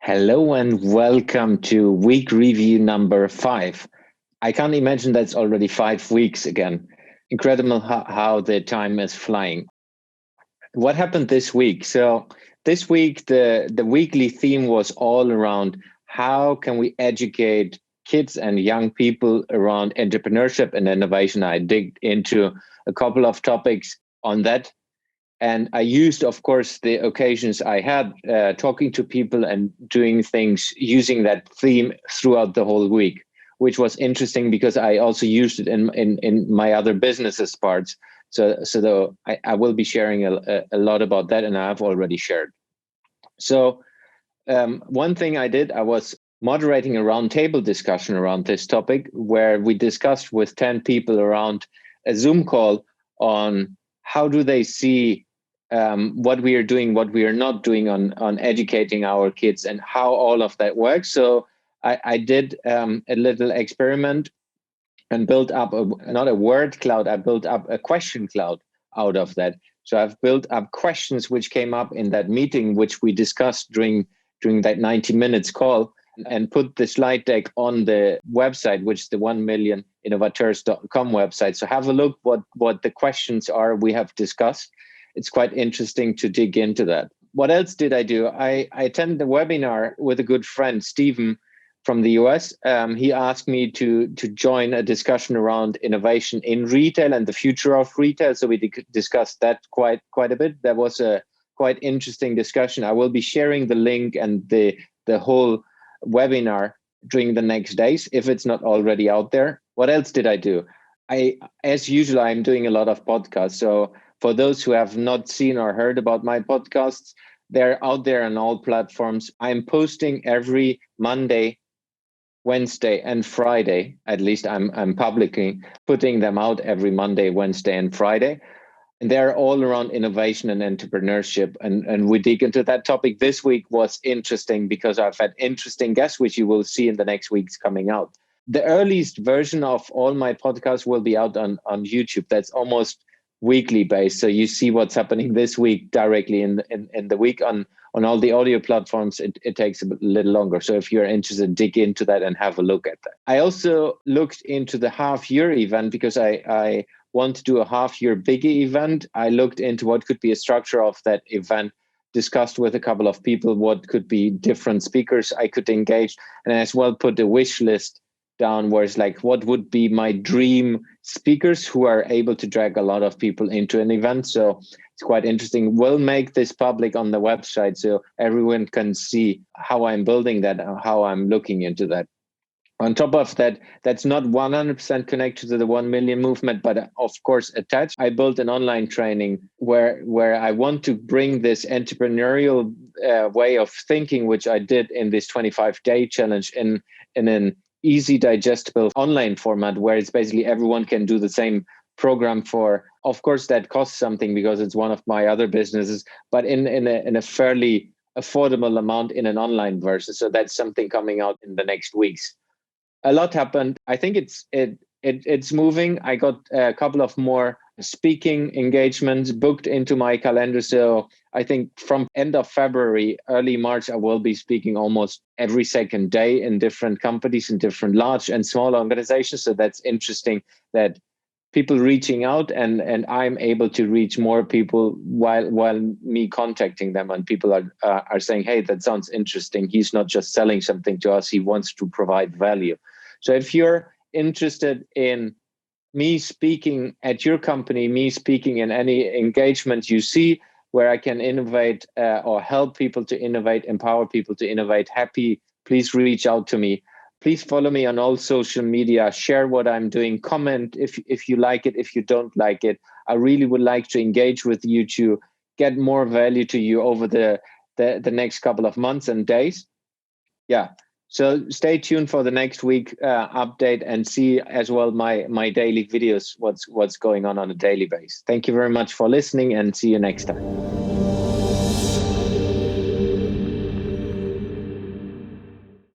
Hello and welcome to week review number 5. I can't imagine that's already 5 weeks again. Incredible how the time is flying. What happened this week? So this week, the weekly theme was all around how can we educate kids and young people around entrepreneurship and innovation. I digged into a couple of topics on that. And I used, of course, the occasions I had talking to people and doing things using that theme throughout the whole week, which was interesting because I also used it in my other businesses parts. So I will be sharing a lot about that, and I have already shared. So one thing I did, I was moderating a roundtable discussion around this topic where we discussed with 10 people around a Zoom call on how do they see what we are doing, what we are not doing on educating our kids and how all of that works. So I did a little experiment and built up not a word cloud, I built up a question cloud out of that. So I've built up questions which came up in that meeting, which we discussed during that 90 minutes call, and put the slide deck on the website, which is the 1millioninnovateurs.com website. So have a look what the questions are we have discussed. It's quite interesting to dig into that. What else did I do? I attended a webinar with a good friend, Stephen, from the US. He asked me to join a discussion around innovation in retail and the future of retail. So we discussed that quite a bit. That was a quite interesting discussion. I will be sharing the link and the whole webinar during the next days, if it's not already out there. What else did I do? As usual, I'm doing a lot of podcasts. So for those who have not seen or heard about my podcasts, they're out there on all platforms. I'm posting every Monday, Wednesday, and Friday. At least I'm publicly putting them out every Monday, Wednesday, and Friday. And they're all around innovation and entrepreneurship. And we dig into that topic. This week was interesting because I've had interesting guests, which you will see in the next weeks coming out. The earliest version of all my podcasts will be out on YouTube. That's almost weekly based. So you see what's happening this week directly in the week. On all the audio platforms, it takes a little longer. So if you're interested, dig into that and have a look at that. I also looked into the half-year event because I want to do a half-year bigger event. I looked into what could be a structure of that event, discussed with a couple of people what could be different speakers I could engage, and as well put a wish list down where it's like, what would be my dream speakers who are able to drag a lot of people into an event. So it's quite interesting. We'll make this public on the website so everyone can see how I'm building that and how I'm looking into that. On top of that, that's not 100% connected to the 1 million movement, but of course attached. I built an online training where I want to bring this entrepreneurial way of thinking, which I did in this 25-day challenge in an easy digestible online format where it's basically everyone can do the same program for. Of course, that costs something because it's one of my other businesses, but in a fairly affordable amount in an online version. So that's something coming out in the next weeks. A lot happened. I think it's moving. I got a couple of more speaking engagements booked into my calendar. So I think from end of February, early March, I will be speaking almost every second day in different companies, in different large and small organizations. So that's interesting that people reaching out and I'm able to reach more people while me contacting them, and people are saying, hey, that sounds interesting. He's not just selling something to us, he wants to provide value. So if you're interested in me speaking at your company, me speaking in any engagement you see where I can innovate or help people to innovate, empower people to innovate, please reach out to me. Please follow me on all social media, share what I'm doing, comment if you like it, if you don't like it. I really would like to engage with you to get more value to you over the next couple of months and days. Yeah. So stay tuned for the next week update and see as well my daily videos, what's going on a daily basis. Thank you very much for listening and see you next time.